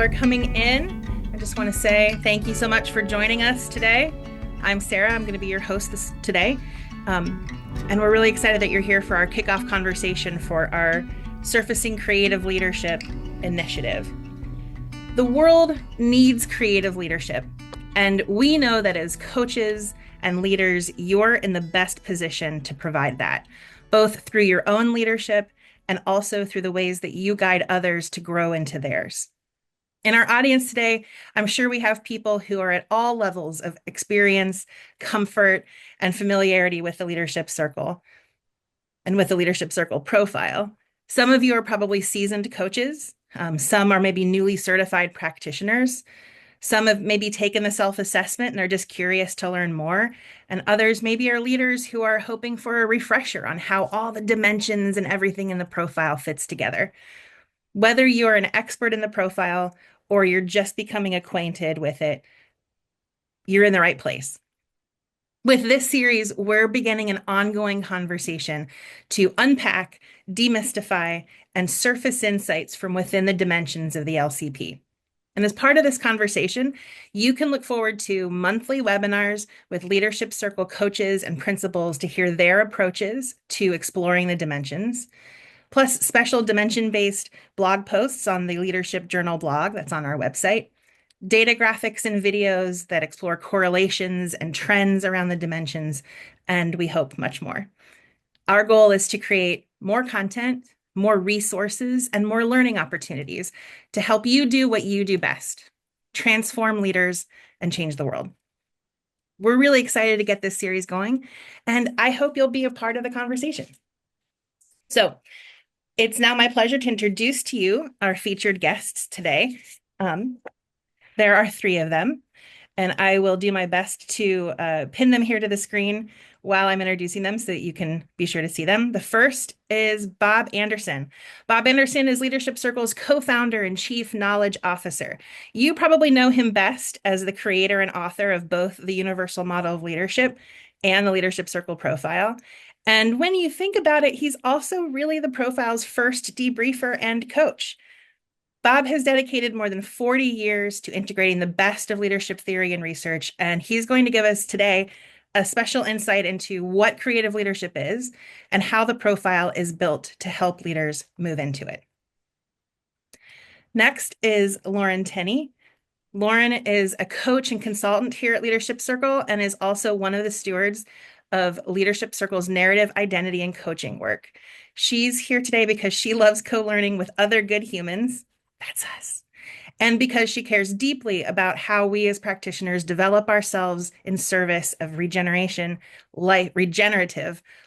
are coming in, I just want to say thank you so much for joining us today. I'm Sarah. I'm going to be your host today. And we're really excited that you're here for our kickoff conversation for our Surfacing Creative Leadership initiative. The world needs creative leadership, and we know that as coaches and leaders, you're in the best position to provide that, both through your own leadership and also through the ways that you guide others to grow into theirs. In our audience today, I'm sure we have people who are at all levels of experience, comfort, and familiarity with the leadership circle and with the leadership circle profile. Some of you are probably seasoned coaches. Some are maybe newly certified practitioners. Some have maybe taken the self-assessment and are just curious to learn more. And others maybe are leaders who are hoping for a refresher on how all the dimensions and everything in the profile fits together. Whether you're an expert in the profile or you're just becoming acquainted with it, you're in the right place. With this series, we're beginning an ongoing conversation to unpack, demystify, and surface insights from within the dimensions of the LCP. And as part of this conversation, you can look forward to monthly webinars with Leadership Circle coaches and principals to hear their approaches to exploring the dimensions, plus special dimension-based blog posts on the Leadership Journal blog that's on our website, data graphics and videos that explore correlations and trends around the dimensions, and we hope much more. Our goal is to create more content, more resources, and more learning opportunities to help you do what you do best, transform leaders and change the world. We're really excited to get this series going, and I hope you'll be a part of the conversation. So it's now my pleasure to introduce to you our featured guests today. There are three of them, and I will do my best to pin them here to the screen while I'm introducing them so that you can be sure to see them. The first is Bob Anderson. Bob Anderson is Leadership Circle's co-founder and chief knowledge officer. You probably know him best as the creator and author of both the Universal Model of Leadership and the Leadership Circle profile. And when you think about it, he's also really the profile's first debriefer and coach. Bob has dedicated more than 40 years to integrating the best of leadership theory and research, and he's going to give us today a special insight into what creative leadership is and how the profile is built to help leaders move into it. Next is Lauren Tenney. Lauren is a coach and consultant here at Leadership Circle and is also one of the stewards of Leadership Circle's narrative, identity, and coaching work. She's here today because she loves co-learning with other good humans. That's us. And because she cares deeply about how we as practitioners develop ourselves in service of regenerative,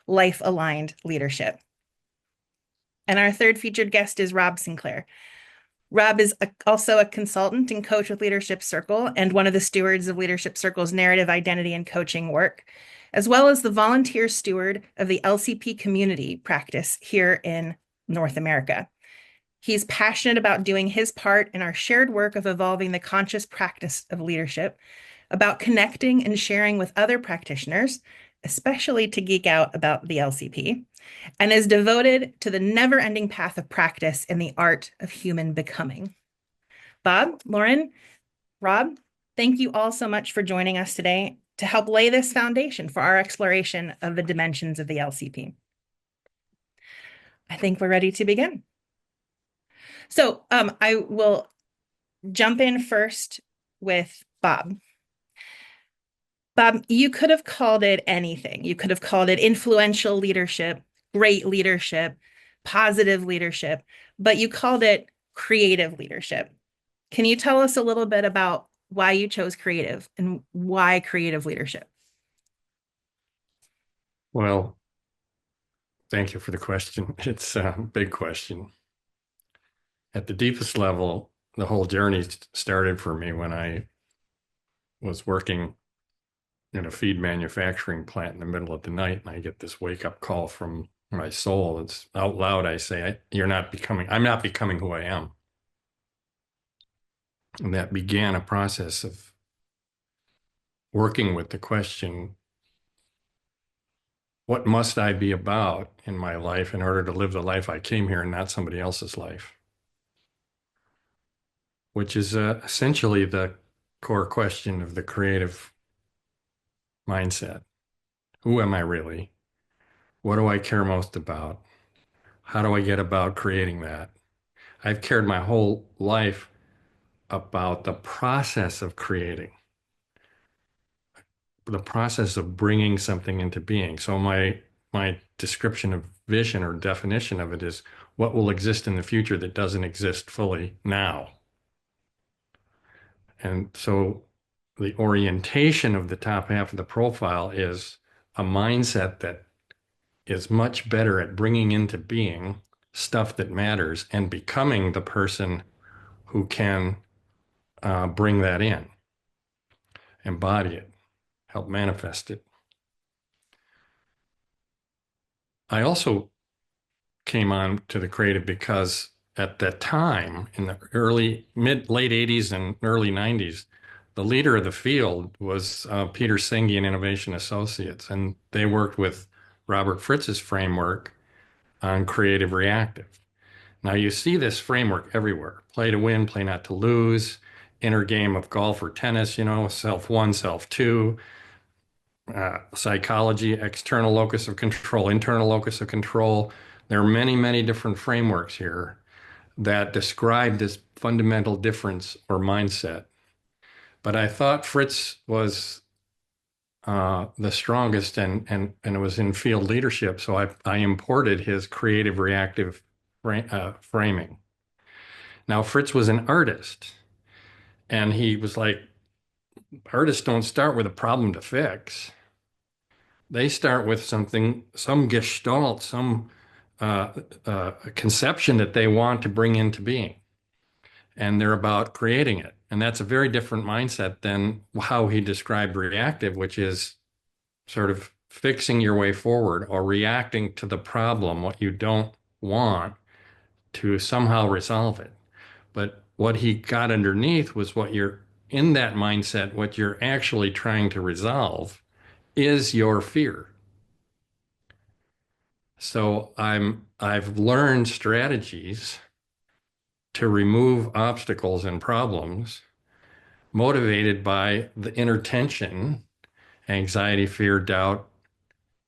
life-aligned leadership. And our third featured guest is Rob Sinclair. Rob is also a consultant and coach with Leadership Circle and one of the stewards of Leadership Circle's narrative, identity, and coaching work, as well as the volunteer steward of the LCP community practice here in North America. He's passionate about doing his part in our shared work of evolving the conscious practice of leadership, about connecting and sharing with other practitioners, especially to geek out about the LCP, and is devoted to the never-ending path of practice in the art of human becoming. Bob, Lauren, Rob, thank you all so much for joining us today to help lay this foundation for our exploration of the dimensions of the LCP. I think we're ready to begin. So I will jump in first with Bob. Bob, you could have called it anything. You could have called it influential leadership, great leadership, positive leadership, but you called it creative leadership. Can you tell us a little bit about why you chose creative and why creative leadership? Well, thank you for the question. It's a big question. At the deepest level, the whole journey started for me when I was working in a feed manufacturing plant in the middle of the night, and I get this wake-up call from my soul. It's out loud. I say, I'm not becoming who I am. And that began a process of working with the question, what must I be about in my life in order to live the life I came here and not somebody else's life? which is essentially the core question of the creative mindset. Who am I really? What do I care most about? How do I get about creating that? I've cared my whole life about the process of creating, the process of bringing something into being. So my description of vision or definition of it is what will exist in the future that doesn't exist fully now. And so the orientation of the top half of the profile is a mindset that is much better at bringing into being stuff that matters and becoming the person who can bring that in, embody it, help manifest it. I also came on to the creative because at that time, in the late 80s and early 90s, the leader of the field was Peter Senge and Innovation Associates, and they worked with Robert Fritz's framework on creative reactive. Now you see this framework everywhere: play to win, play not to lose, inner game of golf or tennis, self one, self two, psychology, external locus of control, internal locus of control. There are many, many different frameworks here that describe this fundamental difference or mindset. But I thought Fritz was the strongest, and it was in field leadership. So I imported his creative reactive framing. Now, Fritz was an artist, and he was like, artists don't start with a problem to fix. They start with something, some gestalt, some conception that they want to bring into being. And they're about creating it. And that's a very different mindset than how he described reactive, which is sort of fixing your way forward or reacting to the problem, what you don't want, to somehow resolve it. But what he got underneath was what you're in that mindset, what you're actually trying to resolve is your fear. So I've learned strategies to remove obstacles and problems motivated by the inner tension, anxiety, fear, doubt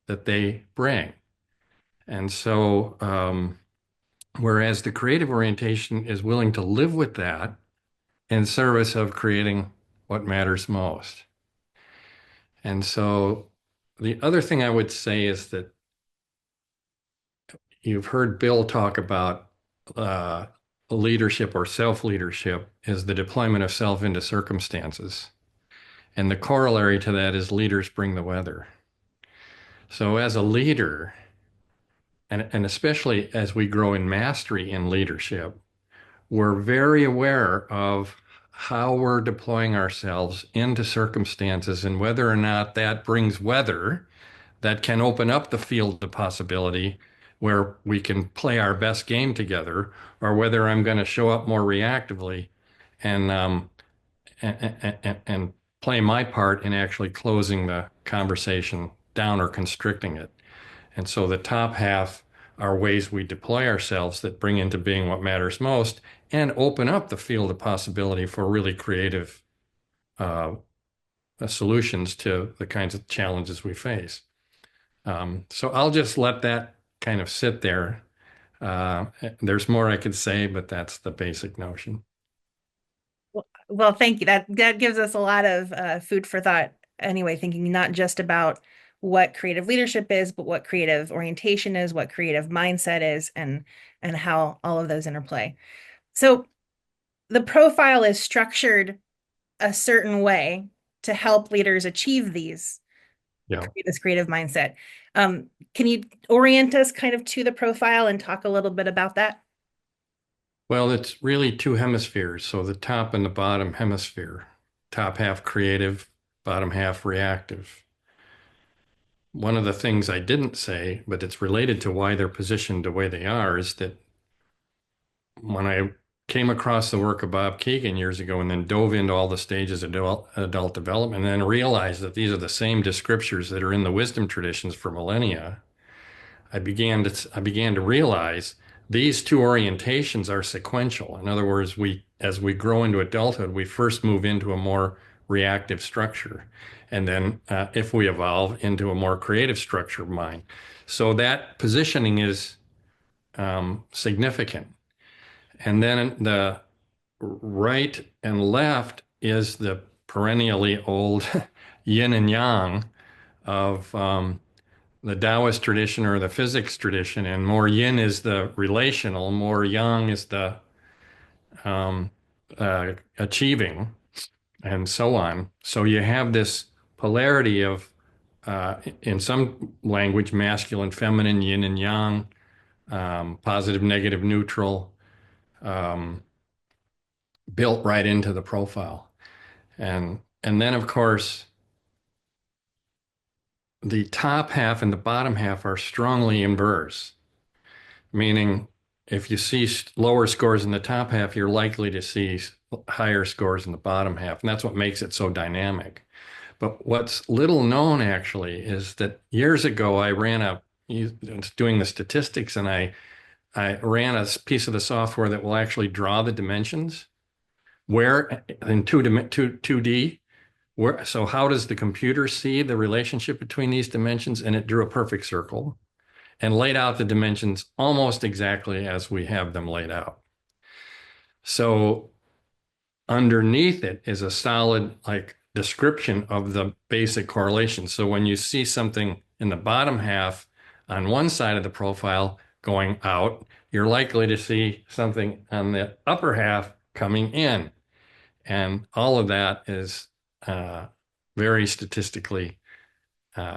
that they bring. And so, whereas the creative orientation is willing to live with that in service of creating what matters most. And so, the other thing I would say is that you've heard Bill talk about leadership or self-leadership is the deployment of self into circumstances. And the corollary to that is leaders bring the weather. So as a leader, and especially as we grow in mastery in leadership, we're very aware of how we're deploying ourselves into circumstances and whether or not that brings weather that can open up the field of possibility where we can play our best game together, or whether I'm going to show up more reactively and and play my part in actually closing the conversation down or constricting it. And so the top half are ways we deploy ourselves that bring into being what matters most and open up the field of possibility for really creative solutions to the kinds of challenges we face. So I'll just let that kind of sit there. There's more I could say, but that's the basic notion. Well, thank you. That gives us a lot of food for thought. Anyway, thinking not just about what creative leadership is, but what creative orientation is, what creative mindset is, and how all of those interplay. So the profile is structured a certain way to help leaders achieve Yeah. this creative mindset. Can you orient us kind of to the profile and talk a little bit about that? Well, it's really two hemispheres. So the top and the bottom hemisphere, top half creative, bottom half reactive. One of the things I didn't say, but it's related to why they're positioned the way they are, is that when I came across the work of Bob Keegan years ago and then dove into all the stages of adult development and then realized that these are the same descriptors that are in the wisdom traditions for millennia, I began to realize these two orientations are sequential. In other words, as we grow into adulthood, we first move into a more reactive structure. And then if we evolve into a more creative structure of mind. So that positioning is significant. And then the right and left is the perennially old yin and yang of the Taoist tradition or the physics tradition, and more yin is the relational, more yang is the um, achieving, and so on. So you have this polarity of, in some language, masculine, feminine, yin and yang, positive, negative, neutral, um, built right into the profile. And then, of course, the top half and the bottom half are strongly inverse, meaning if you see lower scores in the top half, you're likely to see higher scores in the bottom half. And that's what makes it so dynamic. But what's little known actually is that years ago, I was doing the statistics, and I ran a piece of the software that will actually draw the dimensions where in 2D. So how does the computer see the relationship between these dimensions? And it drew a perfect circle and laid out the dimensions almost exactly as we have them laid out. So underneath it is a solid like description of the basic correlation. So when you see something in the bottom half on one side of the profile going out, you're likely to see something on the upper half coming in. And all of that is very statistically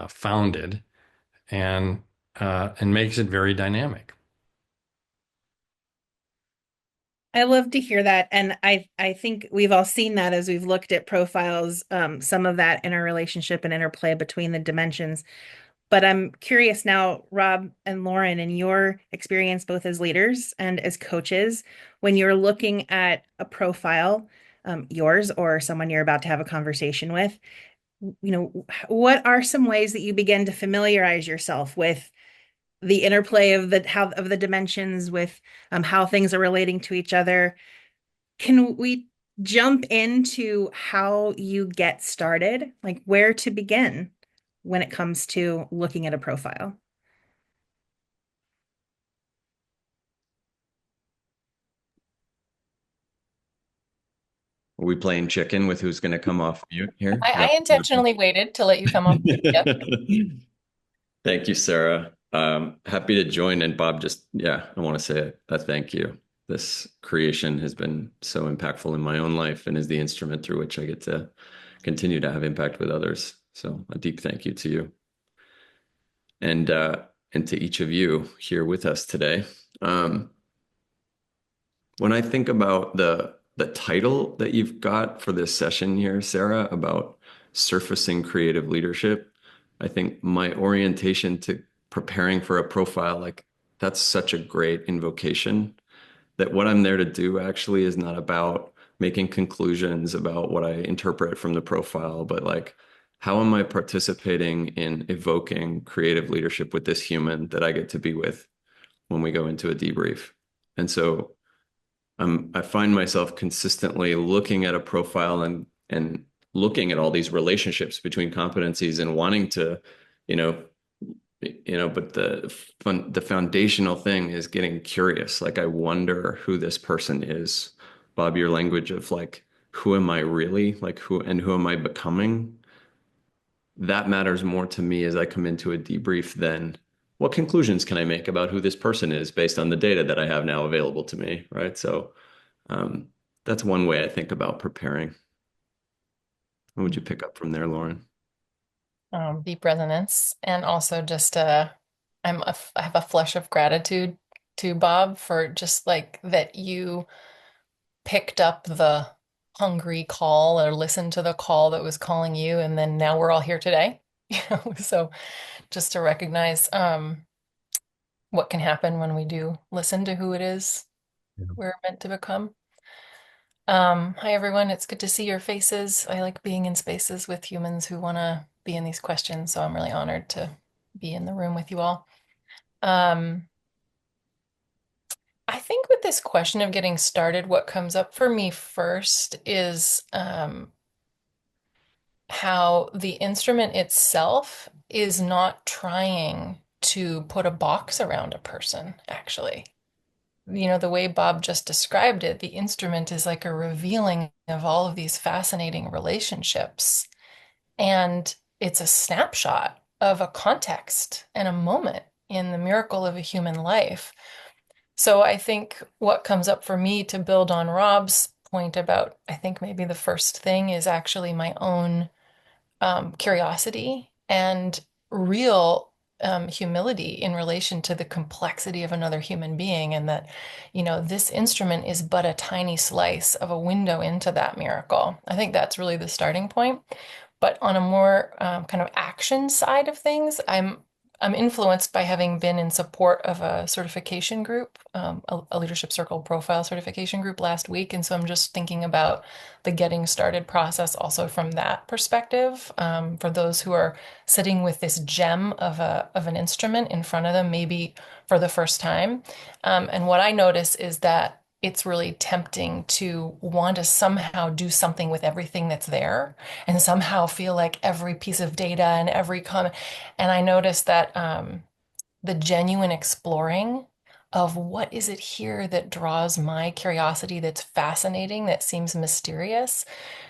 founded and makes it very dynamic. I love to hear that. And I think we've all seen that as we've looked at profiles, some of that interrelationship and interplay between the dimensions. But I'm curious now, Rob and Lauren, in your experience, both as leaders and as coaches, when you're looking at a profile, yours or someone you're about to have a conversation with, what are some ways that you begin to familiarize yourself with the interplay of the dimensions, with how things are relating to each other? Can we jump into how you get started, like where to begin when it comes to looking at a profile? Are we playing chicken with who's going to come off mute here? I intentionally waited to let you come up. Yep. Thank you, Sarah. Happy to join. And Bob, I want to say a thank you. This creation has been so impactful in my own life and is the instrument through which I get to continue to have impact with others. So a deep thank you to you. And to each of you here with us today. When I think about the title that you've got for this session here, Sarah, about surfacing creative leadership, I think my orientation to preparing for a profile, like that's such a great invocation, that what I'm there to do actually is not about making conclusions about what I interpret from the profile, but like, how am I participating in evoking creative leadership with this human that I get to be with when we go into a debrief? And so I find myself consistently looking at a profile and looking at all these relationships between competencies and wanting to, but the foundational thing is getting curious. Like, I wonder who this person is. Bob, your language of like, who am I really? Like, who am I becoming? That matters more to me as I come into a debrief than what conclusions can I make about who this person is based on the data that I have now available to me, right? So that's one way I think about preparing. What would you pick up from there, Lauren? Deep resonance, and also just I have a flush of gratitude to Bob for just like that you picked up the hungry call or listened to the call that was calling you, and then now we're all here today. So just to recognize what can happen when we do listen to who it is we're meant to become. Hi everyone, it's good to see your faces. I like being in spaces with humans who want to be in these questions, so I'm really honored to be in the room with you all. think with this question of getting started, what comes up for me first is how the instrument itself is not trying to put a box around a person, actually. The way Bob just described it, the instrument is like a revealing of all of these fascinating relationships. And it's a snapshot of a context and a moment in the miracle of a human life. So I think what comes up for me to build on Rob's point about, I think maybe the first thing is actually my own curiosity and real humility in relation to the complexity of another human being, and that, this instrument is but a tiny slice of a window into that miracle. I think that's really the starting point. But on a more kind of action side of things, I'm influenced by having been in support of a certification group, a leadership circle profile certification group last week. And so I'm just thinking about the getting started process also from that perspective, for those who are sitting with this gem of an instrument in front of them, maybe for the first time. And what I notice is that it's really tempting to want to somehow do something with everything that's there and somehow feel like every piece of data and every comment. And I noticed that the genuine exploring of what is it here that draws my curiosity, that's fascinating, that seems mysterious,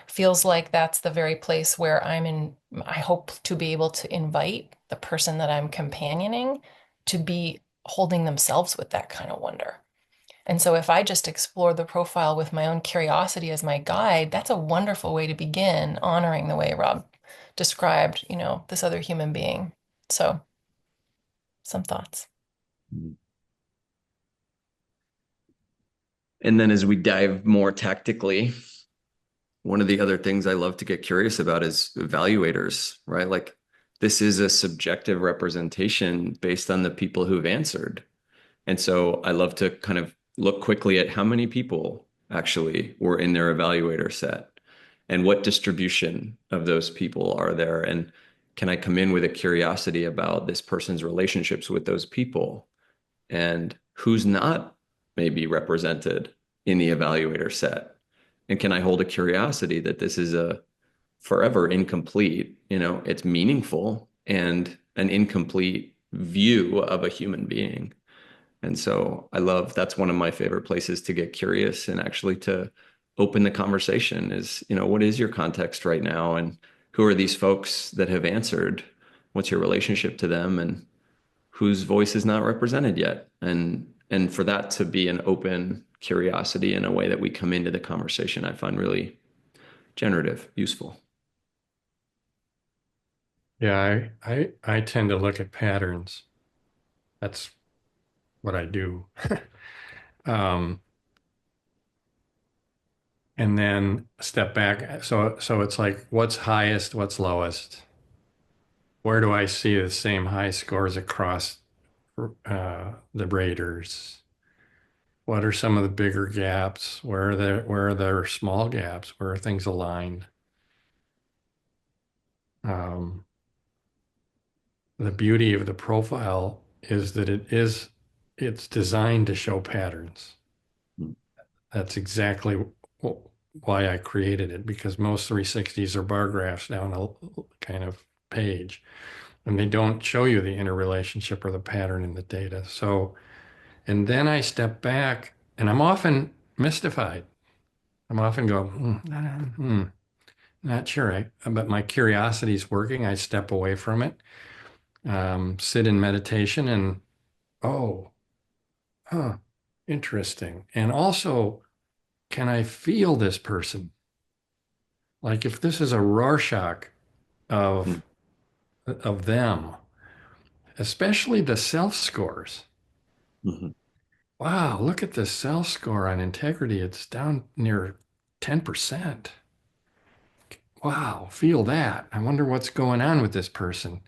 feels like that's the very place where I hope to be able to invite the person that I'm companioning to be holding themselves with that kind of wonder. And so if I just explore the profile with my own curiosity as my guide, that's a wonderful way to begin honoring the way Rob described, this other human being. So some thoughts. And then as we dive more tactically, one of the other things I love to get curious about is evaluators, right? Like this is a subjective representation based on the people who've answered. And so I love to kind of look quickly at how many people actually were in their evaluator set and what distribution of those people are there. And can I come in with a curiosity about this person's relationships with those people and who's not maybe represented in the evaluator set? And can I hold a curiosity that this is a forever incomplete, it's meaningful and an incomplete view of a human being. And so that's one of my favorite places to get curious and actually to open the conversation is, what is your context right now? And who are these folks that have answered? What's your relationship to them? And whose voice is not represented yet? And for that to be an open curiosity in a way that we come into the conversation, I find really generative, useful. Yeah, I tend to look at patterns. That's what I do. And then step back. So it's like, what's highest, what's lowest? Where do I see the same high scores across the raters? What are some of the bigger gaps? Where are there small gaps? Where are things aligned? The beauty of the profile is that it's designed to show patterns. That's exactly why I created it, because most 360s are bar graphs down a kind of page, and they don't show you the interrelationship or the pattern in the data. So, and then I step back and I'm often mystified. I'm often go, not sure. But my curiosity is working. I step away from it, sit in meditation, and oh, huh, interesting. And also, can I feel this person? Like if this is a Rorschach of them, especially the self scores. Mm-hmm. Wow, look at the self score on integrity. It's down near 10%. Wow, feel that. I wonder what's going on with this person.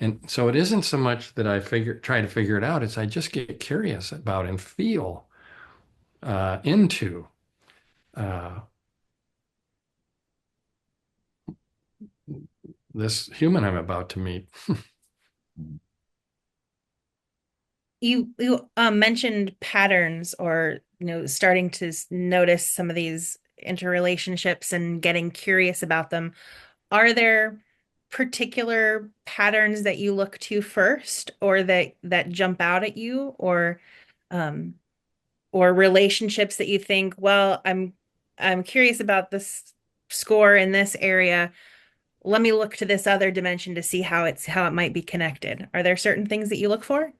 And so it isn't so much that I try to figure it out, it's I just get curious about and feel into uh, this human I'm about to meet. You mentioned patterns, or starting to notice some of these interrelationships and getting curious about them. Are there particular patterns that you look to first, or that jump out at you, um, or relationships that you think, well, I'm curious about this score in this area. Let me look to this other dimension to see how it might be connected. Are there certain things that you look for?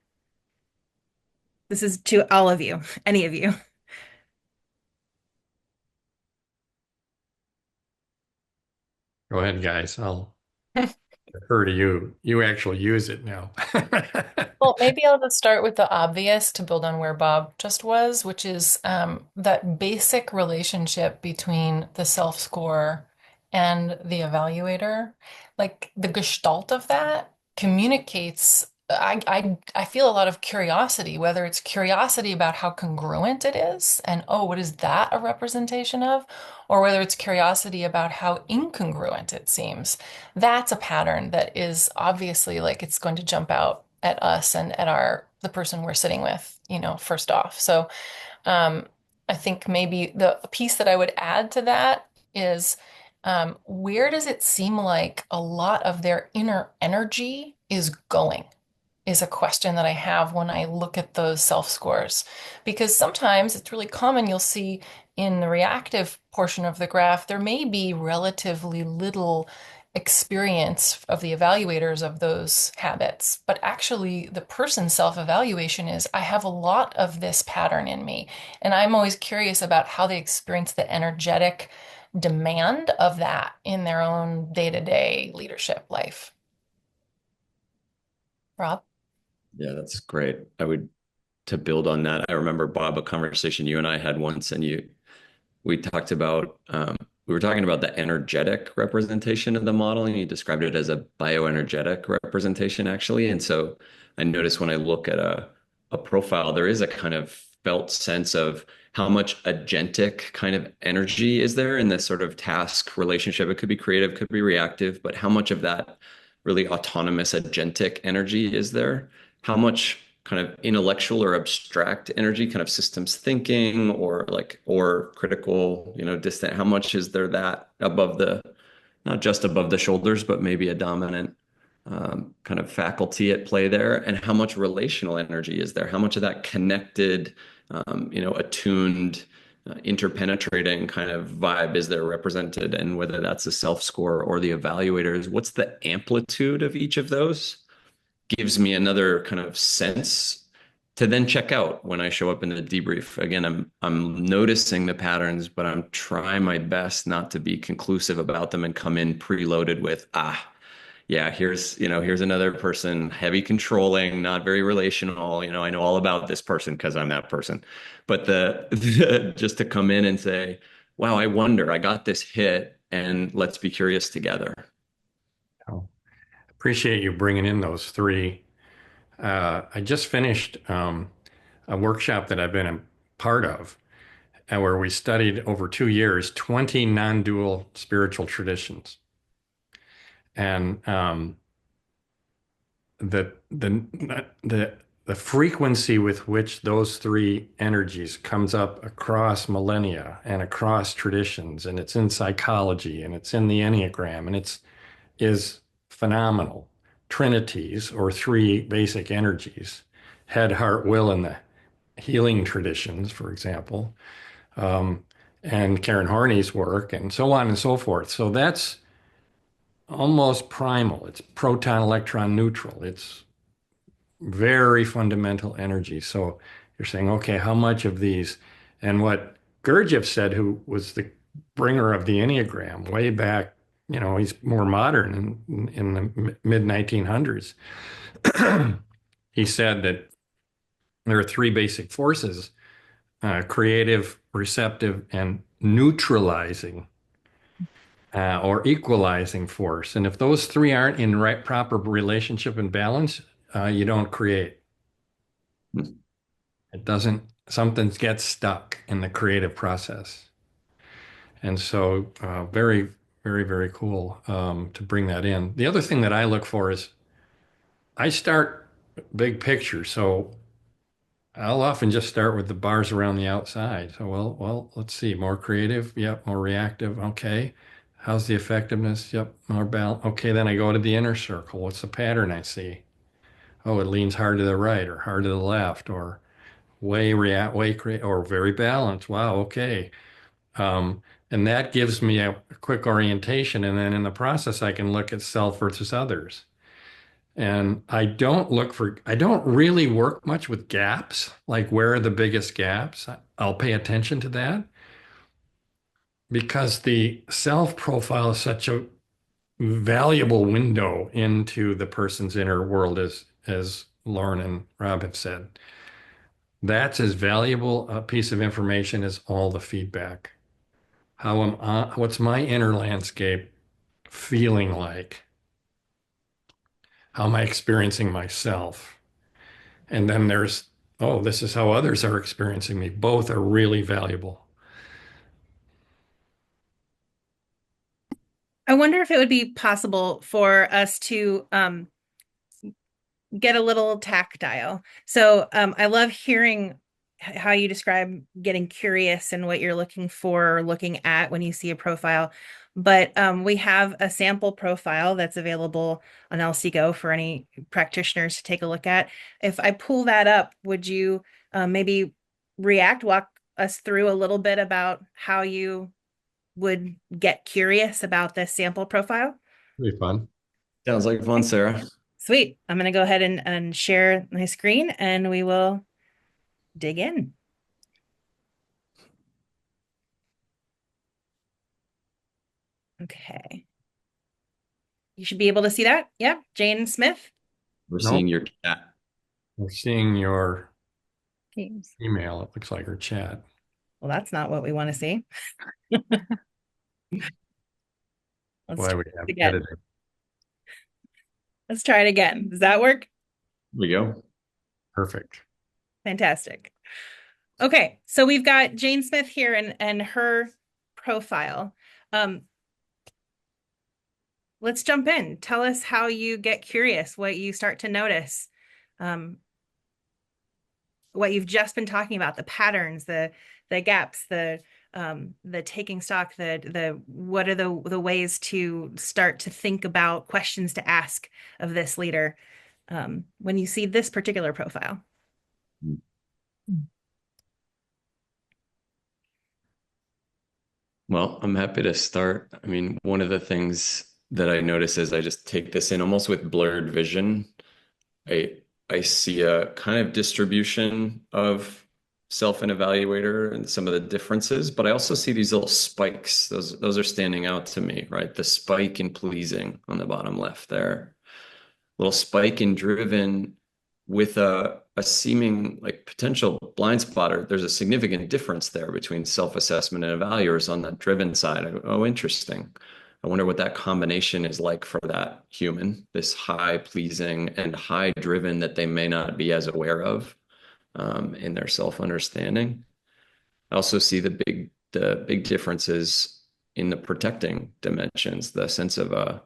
This is to all of you, any of you. Go ahead, guys. I'll defer to you. You actually use it now. Well, maybe I'll just start with the obvious to build on where Bob just was, which is that basic relationship between the self-score and the evaluator. Like the gestalt of that communicates. I feel a lot of curiosity, whether it's curiosity about how congruent it is, and oh, what is that a representation of? Or whether it's curiosity about how incongruent it seems. That's a pattern that is obviously like it's going to jump out at us and at the person we're sitting with, first off. So um, I think maybe the piece that I would add to that is where does it seem like a lot of their inner energy is going? Is a question that I have when I look at those self scores. Because sometimes it's really common, you'll see in the reactive portion of the graph, there may be relatively little experience of the evaluators of those habits. But actually, the person's self evaluation is I have a lot of this pattern in me. And I'm always curious about how they experience the energetic demand of that in their own day to day leadership life. Rob? Yeah, that's great. To build on that, I remember, Bob, a conversation you and I had once, and we talked about, we were talking about the energetic representation of the model, and you described it as a bioenergetic representation, actually. And so I noticed when I look at a profile, there is a kind of felt sense of how much agentic kind of energy is there in this sort of task relationship. It could be creative, could be reactive, but how much of that really autonomous agentic energy is there? How much kind of intellectual or abstract energy, kind of systems thinking or critical, distant, how much is there that above not just above the shoulders, but maybe a dominant kind of faculty at play there? And how much relational energy is there? How much of that connected, attuned, interpenetrating kind of vibe is there represented? And whether that's the self score or the evaluators, what's the amplitude of each of those? Gives me another kind of sense to then check out when I show up in the debrief. Again, I'm noticing the patterns, but I'm trying my best not to be conclusive about them and come in preloaded with, yeah, here's another person, heavy controlling, not very relational. I know all about this person because I'm that person. But just to come in and say, wow, I wonder, I got this hit, and let's be curious together. Oh, appreciate you bringing in those three. I just finished a workshop that I've been a part of, where we studied over 2 years 20 non-dual spiritual traditions, and the frequency with which those three energies comes up across millennia and across traditions, and it's in psychology and it's in the Enneagram, and is phenomenal. Trinities, or three basic energies, head, heart, will in the healing traditions, for example, um, and Karen Horney's work, and so on and so forth. So that's almost primal. It's proton electron neutral. It's very fundamental energy. So you're saying, okay, how much of these? And what Gurdjieff said, who was the bringer of the Enneagram way back, he's more modern in the mid 1900s. He said that there are three basic forces: creative, receptive, and neutralizing, or equalizing force. And if those three aren't in right proper relationship and balance, you don't create. It doesn't, something gets stuck in the creative process. And so, very, very, very cool to bring that in. The other thing that I look for is I start big picture. So I'll often just start with the bars around the outside. So, let's see. More creative. Yep. More reactive. Okay. How's the effectiveness? Yep. More balance. Okay. Then I go to the inner circle. What's the pattern I see? Oh, it leans hard to the right or hard to the left or way create or very balanced. Wow. Okay. Um, and that gives me a quick orientation. And then in the process, I can look at self versus others. And I don't really work much with gaps, like where are the biggest gaps? I'll pay attention to that because the self profile is such a valuable window into the person's inner world, as Lauren and Rob have said. That's as valuable a piece of information as all the feedback. What's my inner landscape feeling like? How am I experiencing myself? And then there's, oh, this is how others are experiencing me. Both are really valuable. I wonder if it would be possible for us to get a little tactile. So I love hearing how you describe getting curious and what you're looking for or looking at when you see a profile. But we have a sample profile that's available on LC Go for any practitioners to take a look at. If I pull that up, would you maybe walk us through a little bit about how you would get curious about this sample profile? Be fun. Sounds like fun, Sarah. Sweet. I'm going to go ahead and share my screen and we will dig in. Okay. You should be able to see that. Yeah. Jane Smith. We're Nope. seeing your cat. We're seeing your Teams. email. It looks like, or chat. Well, that's not what we want to see. Let's Why try we it have again. editing. Let's try it again. Does that work? Here we go. Perfect. Fantastic. Okay. So we've got Jane Smith here and her profile. Let's jump in. Tell us how you get curious, what you start to notice, what you've just been talking about, the patterns, the gaps, the taking stock, the what are the ways to start to think about questions to ask of this leader when you see this particular profile. Well, I'm happy to start. I mean, one of the things that I notice is I just take this in almost with blurred vision. I see a kind of distribution of self and evaluator and some of the differences, but I also see these little spikes. Those are standing out to me, right? The spike in pleasing on the bottom left there. Little spike in driven with a seeming like potential blind spotter. There's a significant difference there between self-assessment and evaluators on that driven side. Oh, interesting. I wonder what that combination is like for that human, this high pleasing and high driven that they may not be as aware of in their self-understanding. I also see the big differences in the protecting dimensions, the sense of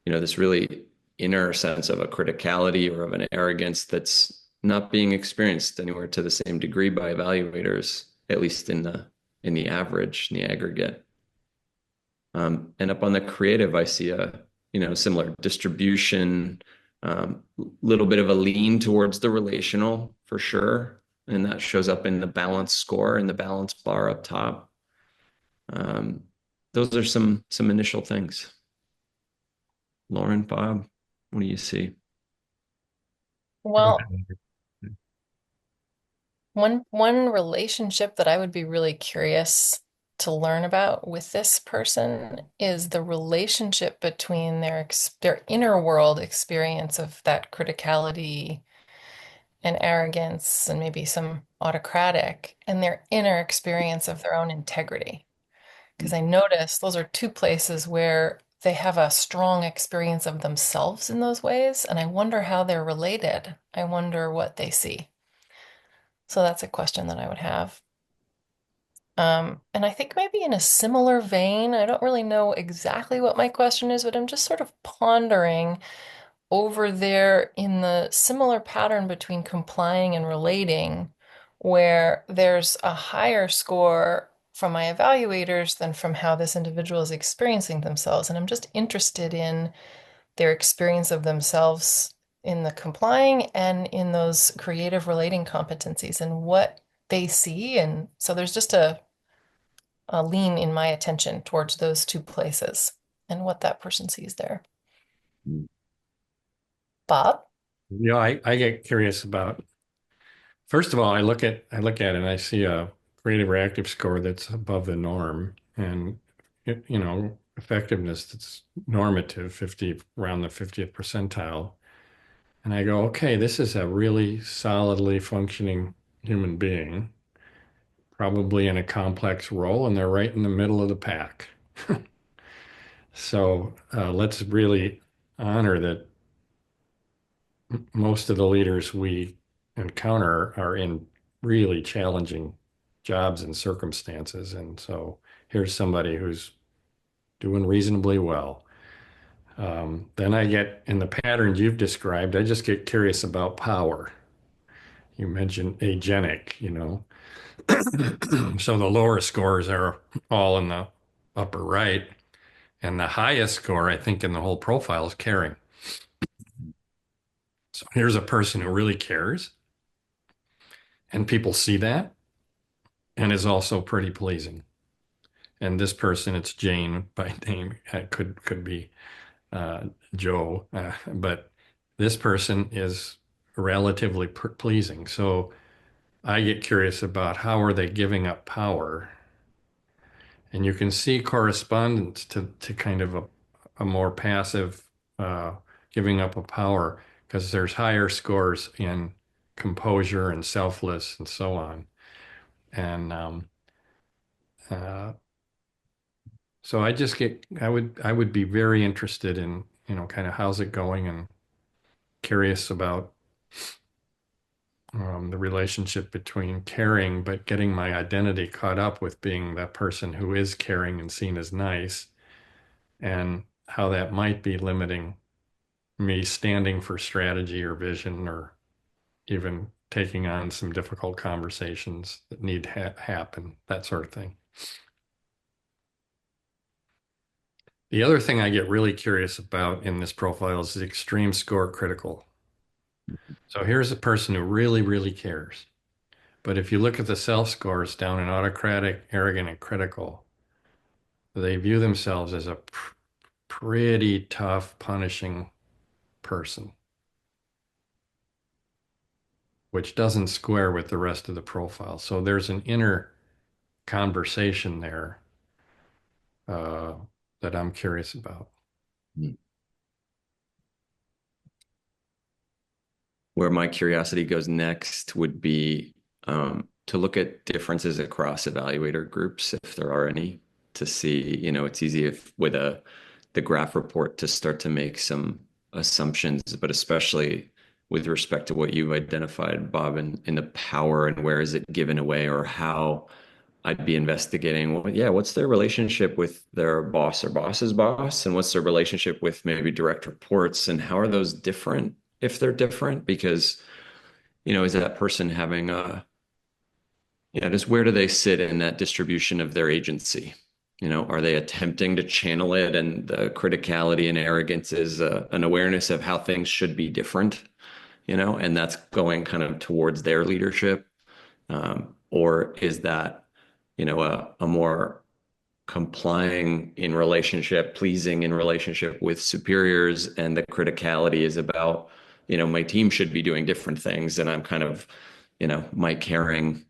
this really inner sense of a criticality or of an arrogance that's not being experienced anywhere to the same degree by evaluators, at least in the average, in the aggregate. And up on the creative, I see a similar distribution, little bit of a lean towards the relational for sure, and that shows up in the balance score and the balance bar up top. Those are some initial things. Lauren, Bob, what do you see? Well, one relationship that I would be really curious to learn about with this person is the relationship between their inner world experience of that criticality and arrogance and maybe some autocratic and their inner experience of their own integrity. Because I notice those are two places where they have a strong experience of themselves in those ways, and I wonder how they're related. I wonder what they see. So that's a question that I would have. And I think maybe in a similar vein, I don't really know exactly what my question is, but I'm just sort of pondering over there in the similar pattern between complying and relating. where there's a higher score from my evaluators than from how this individual is experiencing themselves. And I'm just interested in their experience of themselves in the complying and in those creative relating competencies and what they see. And so there's just a lean in my attention towards those two places and what that person sees there. Bob? I get curious about, first of all, I look at it and I see a creative reactive score that's above the norm, and effectiveness that's normative, 50, around the 50th percentile. And I go, okay, this is a really solidly functioning human being, probably in a complex role, and they're right in the middle of the pack. So let's really honor that most of the leaders we encounter are in really challenging jobs and circumstances. And so here's somebody who's doing reasonably well. Then I get, in the patterns you've described, I just get curious about power. You mentioned agenic, So the lower scores are all in the upper right. And the highest score, I think, in the whole profile is caring. So here's a person who really cares, and people see that, and is also pretty pleasing. And this person, it's Jane by name, could be Joe, but this person is relatively pleasing. So I get curious about how are they giving up power, and you can see correspondence to kind of a more passive giving up of power, because there's higher scores in composure and selfless and so on. And uh, so I would be very interested in, kind of how's it going, and curious about the relationship between caring, but getting my identity caught up with being that person who is caring and seen as nice, and how that might be limiting me standing for strategy or vision, or even taking on some difficult conversations that need to happen, that sort of thing. The other thing I get really curious about in this profile is the extreme score critical. So here's a person who really, really cares. But if you look at the self scores down in autocratic, arrogant, and critical, they view themselves as a pretty tough, punishing person, which doesn't square with the rest of the profile. So there's an inner conversation there uh, that I'm curious about. Where my curiosity goes next would be to look at differences across evaluator groups, if there are any, to see, it's easy if with the graph report to start to make some assumptions, but especially with respect to what you identified, Bob, in the power and where is it given away, or how I'd be investigating, well, yeah, what's their relationship with their boss or boss's boss? And what's their relationship with maybe direct reports? And how are those different if they're different? Because, is that person having just where do they sit in that distribution of their agency? Are they attempting to channel it? And the criticality and arrogance is an awareness of how things should be different, and that's going kind of towards their leadership. Or is that, a more complying in relationship, pleasing in relationship with superiors, and the criticality is about, my team should be doing different things, and I'm kind of, my caring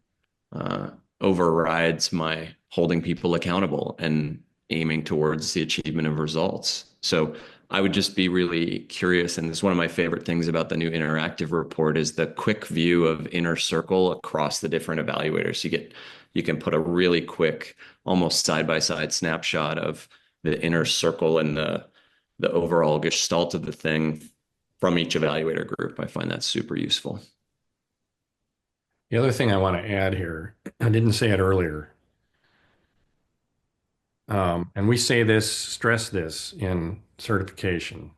overrides my holding people accountable and aiming towards the achievement of results. So I would just be really curious, and it's one of my favorite things about the new interactive report is the quick view of inner circle across the different evaluators. You can put a really quick, almost side-by-side snapshot of the inner circle and the overall gestalt of the thing from each evaluator group. I find that super useful. The other thing I want to add here, I didn't say it earlier, and we say this, stress this in certification,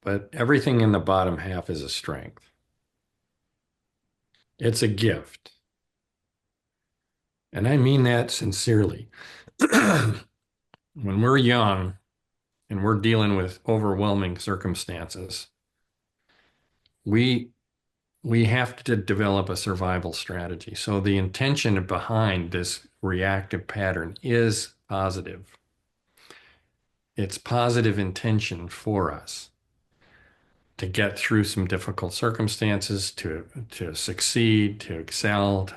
but everything in the bottom half is a strength. It's a gift. And I mean that sincerely. When we're young and we're dealing with overwhelming circumstances, we we have to develop a survival strategy. So the intention behind this reactive pattern is positive. It's positive intention for us to get through some difficult circumstances, to succeed, to excel,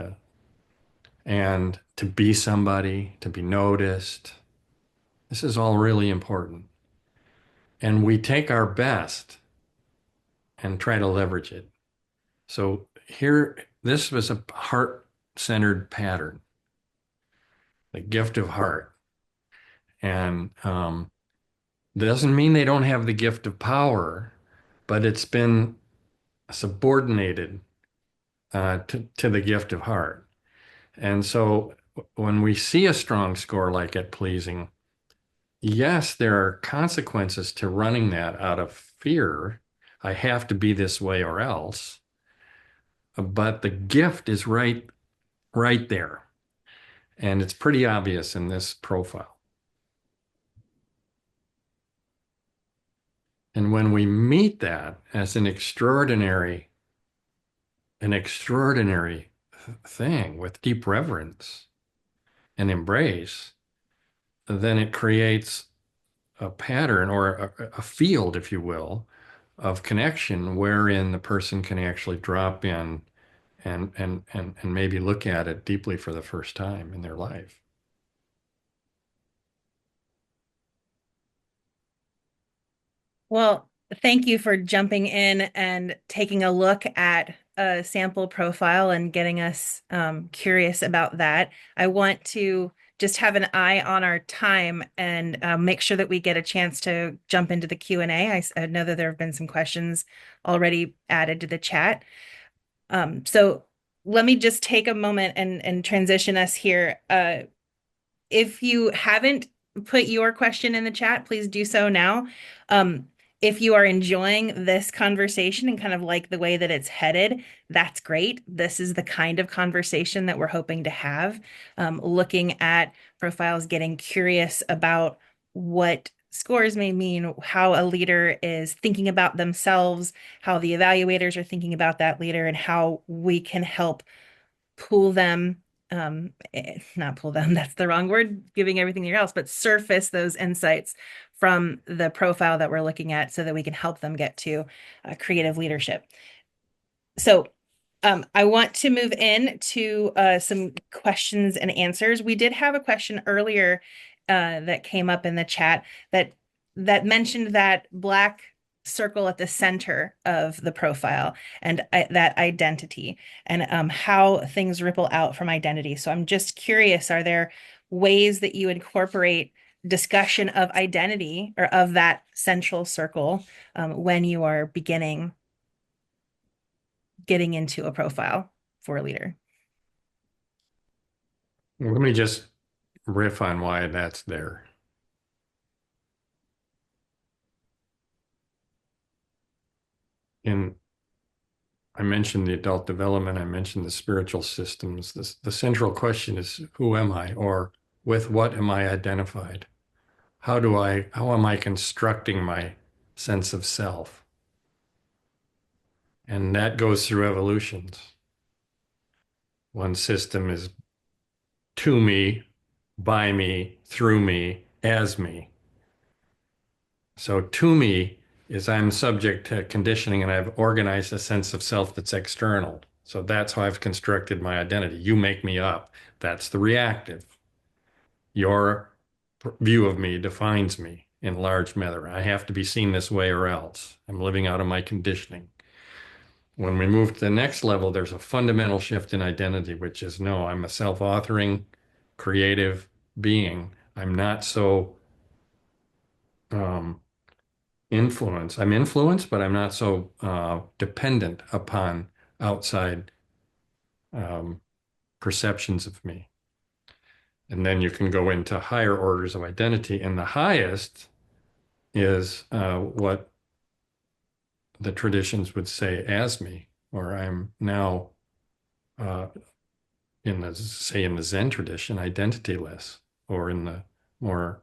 and to be somebody, to be noticed. This is all really important. And we take our best and try to leverage it. So here, this was a heart-centered pattern, the gift of heart. And doesn't mean they don't have the gift of power, but it's been subordinated to the gift of heart. And so when we see a strong score like at pleasing, yes, there are consequences to running that out of fear. I have to be this way or else. But the gift is right there. And it's pretty obvious in this profile. And when we meet that as an extraordinary thing with deep reverence and embrace, then it creates a pattern or a field, if you will, of connection wherein the person can actually drop in and maybe look at it deeply for the first time in their life. Well, thank you for jumping in and taking a look at a sample profile and getting us curious about that. I want to just have an eye on our time and make sure that we get a chance to jump into the Q&A. I know that there have been some questions already added to the chat. So let me just take a moment and transition us here. If you haven't put your question in the chat, please do so now. If you are enjoying this conversation and kind of like the way that it's headed, that's great. This is the kind of conversation that we're hoping to have, looking at profiles, getting curious about what scores may mean, how a leader is thinking about themselves, how the evaluators are thinking about that leader, and how we can help pull them not pull them, that's the wrong word, giving everything else, but surface those insights from the profile that we're looking at so that we can help them get to creative leadership. So I want to move in to some questions and answers. We did have a question earlier that came up in the chat that mentioned that black circle at the center of the profile and that identity and how things ripple out from identity. So I'm just curious, are there ways that you incorporate discussion of identity or of that central circle when you are getting into a profile for a leader? Let me just riff on why that's there. I mentioned the adult development, I mentioned the spiritual systems. The central question is, who am I, or with what am I identified? How am I constructing my sense of self? And that goes through evolutions. One system is to me, by me, through me, as me. So to me is I'm subject to conditioning and I've organized a sense of self that's external. So that's how I've constructed my identity. You make me up. That's the reactive. Your view of me defines me in large measure. I have to be seen this way or else. I'm living out of my conditioning. When we move to the next level, there's a fundamental shift in identity, which is no, I'm a self-authoring, creative being. I'm not so influenced. I'm influenced, but I'm not so dependent upon outside perceptions of me. And then you can go into higher orders of identity. And the highest is what the traditions would say as me, or I'm now in the, say, in the Zen tradition, identityless, or in the more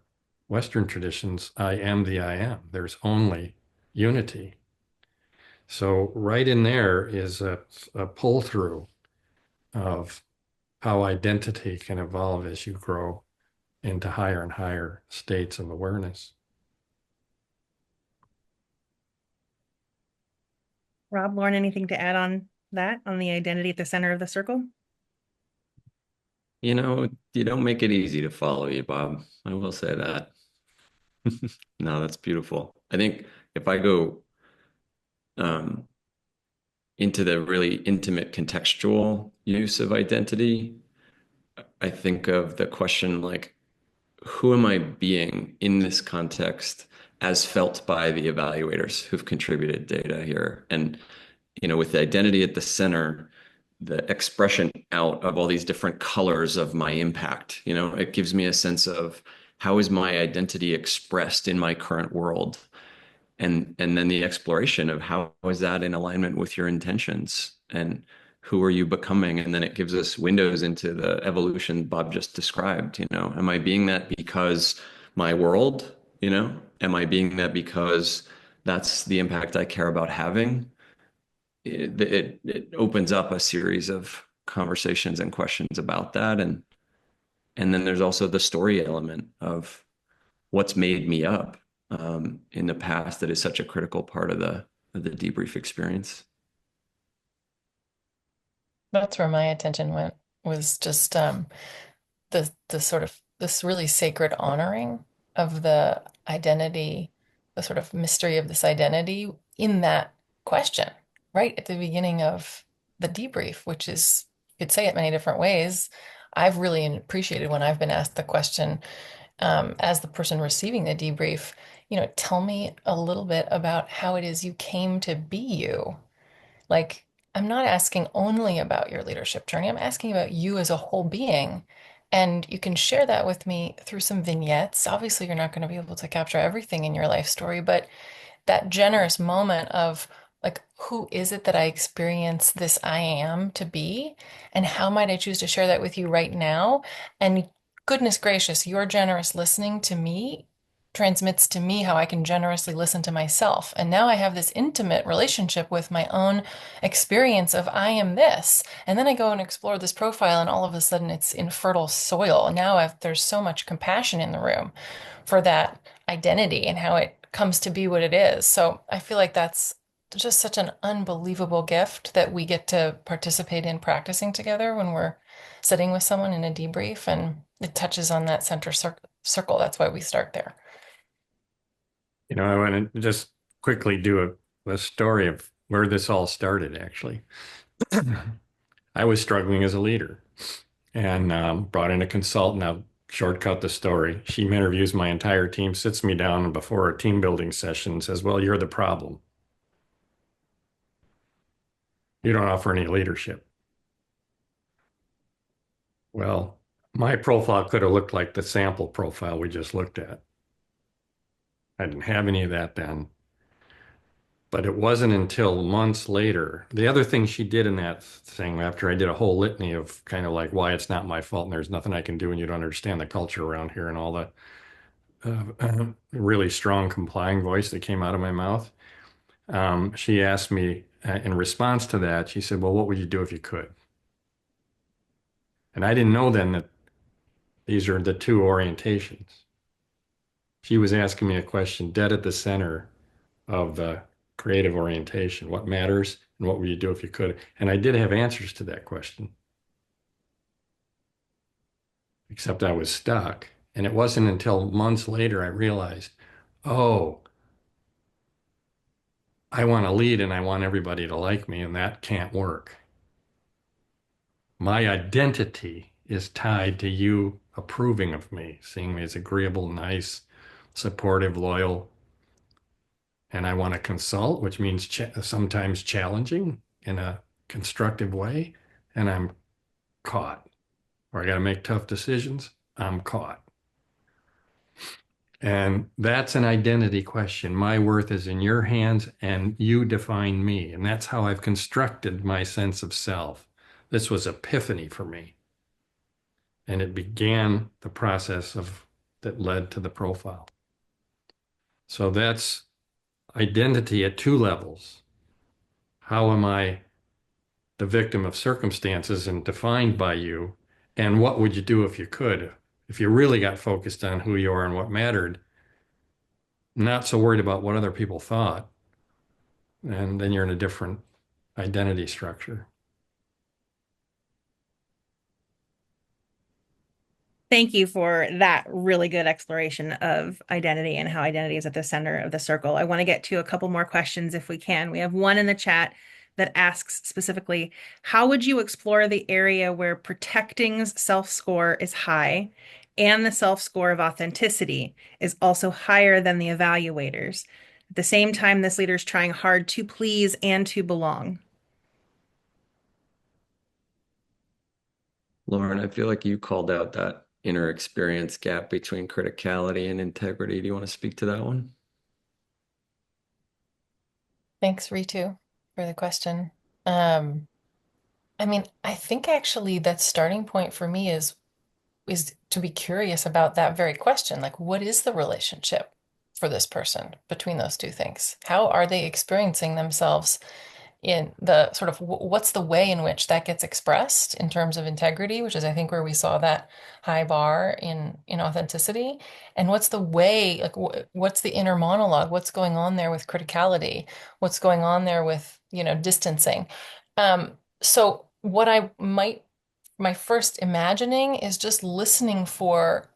Western traditions, I am the I am. There's only unity. So right in there is a pull through of how identity can evolve as you grow into higher and higher states of awareness. Rob, Lauren, anything to add on that, on the identity at the center of the circle? You know, you don't make it easy to follow you, Bob. I will say that. No, that's beautiful. I think if I go um, into the really intimate contextual use of identity, I think of the question like, who am I being in this context as felt by the evaluators who've contributed data here? And, you know, with the identity at the center, the expression out of all these different colors of my impact, you know, it gives me a sense of how is my identity expressed in my current world? And then the exploration of how is that in alignment with your intentions and who are you becoming? And then it gives us windows into the evolution Bob just described. You know, am I being that because my world, you know, am I being that because that's the impact I care about having? It opens up a series of conversations and questions about that. And then there's also the story element of what's made me up in the past that is such a critical part of the debrief experience. That's where my attention went, was just the sort of this really sacred honoring of the identity, the sort of mystery of this identity in that question, right at the beginning of the debrief, which is, you could say it many different ways. I've really appreciated when I've been asked the question, as the person receiving the debrief, you know, tell me a little bit about how it is you came to be you. Like, I'm not asking only about your leadership journey. I'm asking about you as a whole being. And you can share that with me through some vignettes. Obviously, you're not going to be able to capture everything in your life story, but that generous moment of like, who is it that I experience this I am to be? And how might I choose to share that with you right now? And goodness gracious, your generous listening to me transmits to me how I can generously listen to myself. And now I have this intimate relationship with my own experience of I am this. And then I go and explore this profile, and all of a sudden it's in fertile soil. And now there's so much compassion in the room for that identity and how it comes to be what it is. So I feel like that's just such an unbelievable gift that we get to participate in practicing together when we're sitting with someone in a debrief, and it touches on that center circle. That's why we start there. You know, I want to just quickly do a story of where this all started, actually. I was struggling as a leader and brought in a consultant. I'll shortcut the story. She interviews my entire team, sits me down before a team building session and says, well, you're the problem. You don't offer any leadership. Well, my profile could have looked like the sample profile we just looked at. I didn't have any of that then. But it wasn't until months later. The other thing she did in that thing, after I did a whole litany of kind of like why it's not my fault and there's nothing I can do and you don't understand the culture around here and all the really strong complying voice that came out of my mouth. She asked me in response to that, she said, well, what would you do if you could? And I didn't know then that these are the two orientations. She was asking me a question dead at the center of the creative orientation. What matters and what would you do if you could? And I did have answers to that question, except I was stuck. And it wasn't until months later I realized, oh, I want to lead and I want everybody to like me, and that can't work. My identity is tied to you approving of me, seeing me as agreeable, nice, supportive, loyal. And I want to consult, which means sometimes challenging in a constructive way. And I'm caught, or I got to make tough decisions. I'm caught. And that's an identity question. My worth is in your hands and you define me. And that's how I've constructed my sense of self. This was epiphany for me. And it began the process that led to the profile. So that's identity at two levels. How am I the victim of circumstances and defined by you? And what would you do if you could? If you really got focused on who you are and what mattered, not so worried about what other people thought, and then you're in a different identity structure. Thank you for that really good exploration of identity and how identity is at the center of the circle. I want to get to a couple more questions if we can. We have one in the chat that asks specifically, how would you explore the area where protecting's self-score is high and the self-score of authenticity is also higher than the evaluators? At the same time, this leader is trying hard to please and to belong. Lauren, I feel like you called out that inner experience gap between criticality and integrity. Do you want to speak to that one? Thanks, Ritu, for the question. I mean, I think actually that starting point for me is to be curious about that very question. Like, what is the relationship for this person between those two things? How are they experiencing themselves in the sort of what's the way in which that gets expressed in terms of integrity, which is I think where we saw that high bar in authenticity, and what's the way, like what's the inner monologue, what's going on there with criticality, what's going on there with distancing. So what my first imagining is just listening for,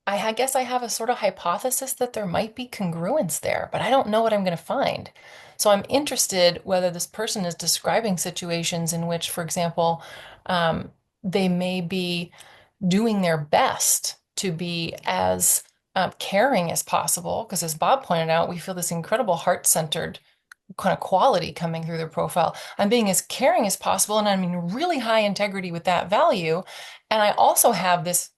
I guess I have a sort of hypothesis that there might be congruence there, but I don't know what I'm going to find. So I'm interested whether this person is describing situations in which, for example, they may be doing their best to be as caring as possible. Because as Bob pointed out, we feel this incredible heart-centered kind of quality coming through their profile. I'm being as caring as possible, and I'm in really high integrity with that value. And I also have this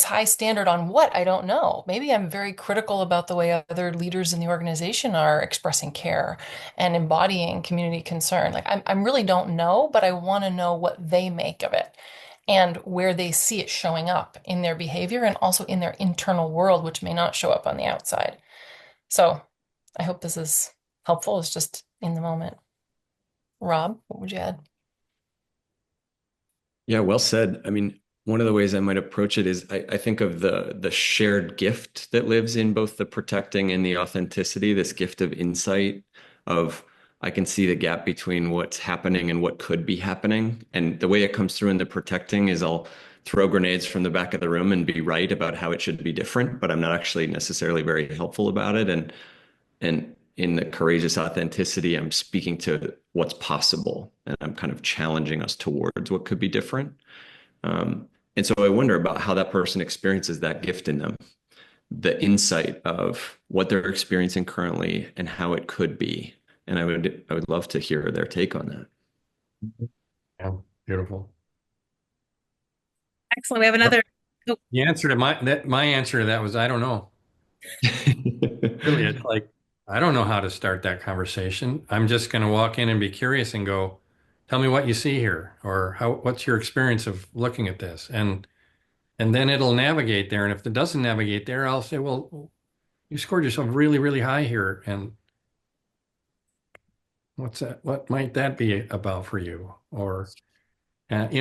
high standard on what I don't know. Maybe I'm very critical about the way other leaders in the organization are expressing care and embodying community concern. Like I'm really don't know, but I want to know what they make of it and where they see it showing up in their behavior and also in their internal world, which may not show up on the outside. So I hope this is helpful. It's just in the moment. Rob, what would you add? Yeah, well said. I mean, one of the ways I might approach it is I think of the shared gift that lives in both the protecting and the authenticity, this gift of insight of I can see the gap between what's happening and what could be happening. And the way it comes through in the protecting is I'll throw grenades from the back of the room and be right about how it should be different, but I'm not actually necessarily very helpful about it. And in the courageous authenticity, I'm speaking to what's possible and I'm kind of challenging us towards what could be different. And so I wonder about how that person experiences that gift in them, the insight of what they're experiencing currently and how it could be. And I would love to hear their take on that. Yeah, beautiful. Excellent. We have another. Oh, The answer to my answer to that was I don't know. Really, it's like I don't know how to start that conversation. I'm just going to walk in and be curious and go, "Tell me what you see here," or what's your experience of looking at this? And then it'll navigate there. And if it doesn't navigate there, I'll say, "Well, you scored yourself really, really high here, and what's that? What might that be about for you?" Or and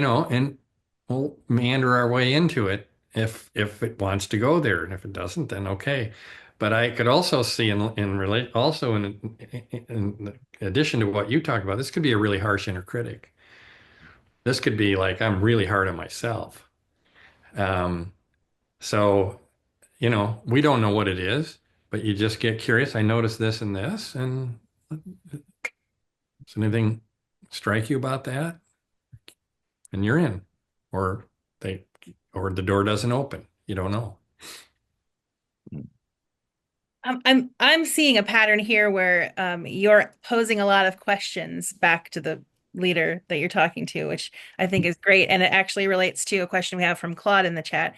we'll meander our way into it if it wants to go there, and if it doesn't, then okay. But I could also see in addition to what you talked about, this could be a really harsh inner critic. This could be like I'm really hard on myself. So we don't know what it is, but you just get curious. I noticed this and this, and does anything strike you about that? And you're in, or the door doesn't open. You don't know. I'm seeing a pattern here where you're posing a lot of questions back to the leader that you're talking to, which I think is great. And it actually relates to a question we have from Claude in the chat,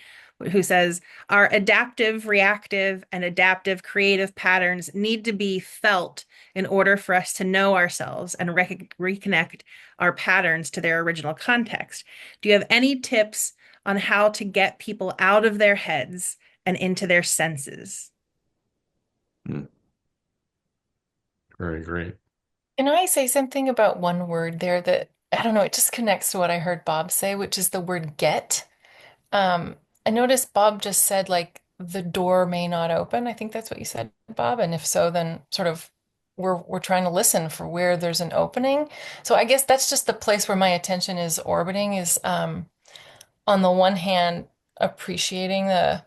who says, our adaptive, reactive, and adaptive creative patterns need to be felt in order for us to know ourselves and reconnect our patterns to their original context. Do you have any tips on how to get people out of their heads and into their senses. Very great. Can I say something about one word there that, I don't know, it just connects to what I heard Bob say, which is the word get. I noticed Bob just said like the door may not open. I think that's what you said, Bob. And if so, then sort of we're trying to listen for where there's an opening. So I guess that's just the place where my attention is orbiting is on the one hand, appreciating that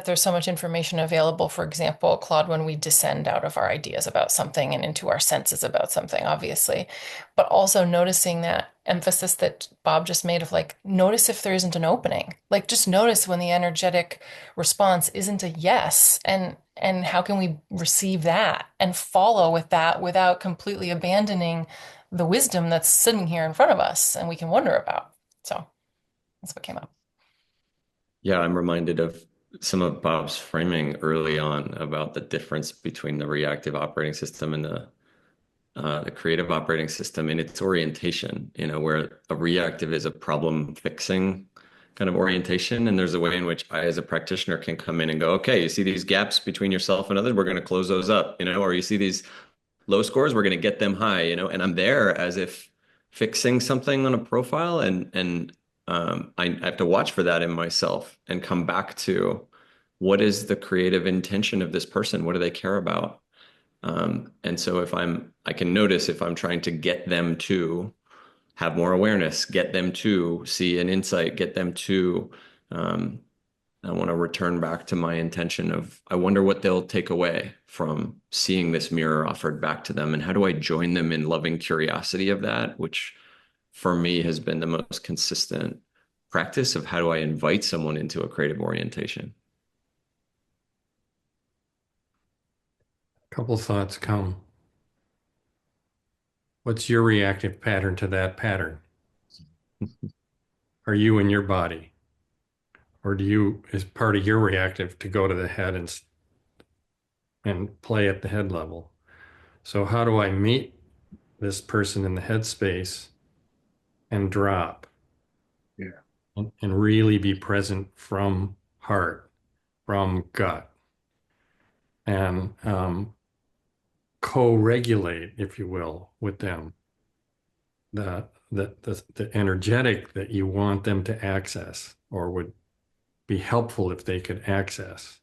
there's so much information available. For example, Claude, when we descend out of our ideas about something and into our senses about something, obviously, but also noticing that emphasis that Bob just made of like, notice if there isn't an opening. Like just notice when the energetic response isn't a yes. And how can we receive that and follow with that without completely abandoning the wisdom that's sitting here in front of us and we can wonder about. So that's what came up. Yeah, I'm reminded of some of Bob's framing early on about the difference between the reactive operating system and the creative operating system in its orientation, where a reactive is a problem fixing kind of orientation. And there's a way in which I, as a practitioner, can come in and go, okay, you see these gaps between yourself and others, we're going to close those up, or you see these low scores, we're going to get them high, and I'm there as if fixing something on a profile. And I have to watch for that in myself and come back to what is the creative intention of this person? What do they care about? And so I can notice if I'm trying to get them to have more awareness, get them to see an insight, get them to, I want to return back to my intention of, I wonder what they'll take away from seeing this mirror offered back to them. And how do I join them in loving curiosity of that, which for me has been the most consistent practice of how do I invite someone into a creative orientation. A couple thoughts come. What's your reactive pattern to that pattern? Are you in your body? Or is part of your reactive to go to the head and play at the head level? So how do I meet this person in the head space and drop? Yeah. And really be present from heart, from gut, and co-regulate, if you will, with them the energetic that you want them to access or would be helpful if they could access.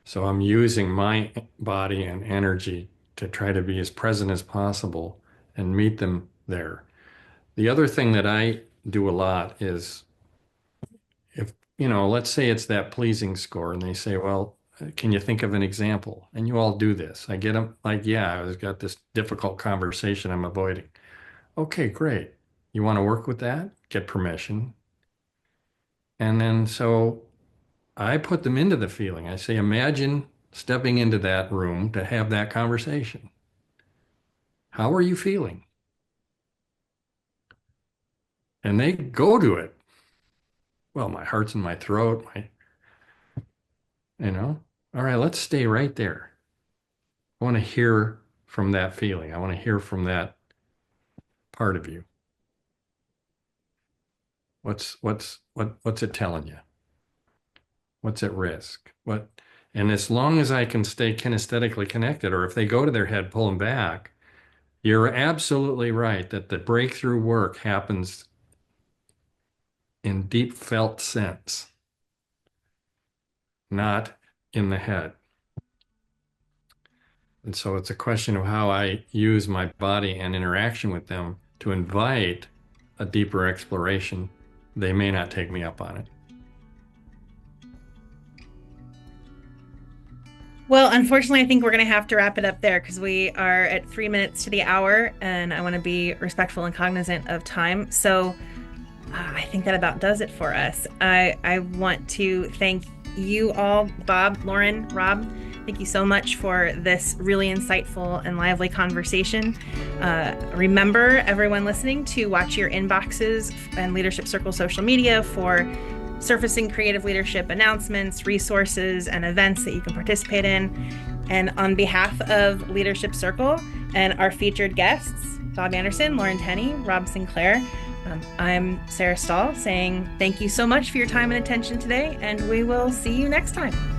So I'm using my body and energy to try to be as present as possible and meet them there. The other thing that I do a lot is if, let's say it's that pleasing score and they say, well, can you think of an example? And you all do this. I get them like, yeah, I've got this difficult conversation I'm avoiding. Okay, great. You want to work with that? Get permission. And then so I put them into the feeling. I say, imagine stepping into that room to have that conversation. How are you feeling? And they go to it. Well, my heart's in my throat. All right, let's stay right there. I want to hear from that feeling. I want to hear from that part of you. What's it telling you? What's at risk? And as long as I can stay kinesthetically connected, or if they go to their head, pull them back, you're absolutely right that the breakthrough work happens in deep felt sense, not in the head. And so it's a question of how I use my body and interaction with them to invite a deeper exploration. They may not take me up on it. Well, unfortunately, I think we're going to have to wrap it up there because we are at 3 minutes to the hour and I want to be respectful and cognizant of time. So I think that about does it for us. I want to thank you all, Bob, Lauren, Rob. Thank you so much for this really insightful and lively conversation. Remember, everyone listening, to watch your inboxes and Leadership Circle social media for surfacing creative leadership announcements, resources, and events that you can participate in. And on behalf of Leadership Circle and our featured guests, Bob Anderson, Lauren Tenney, Rob Sinclair, I'm Sarah Stahl saying thank you so much for your time and attention today, and we will see you next time.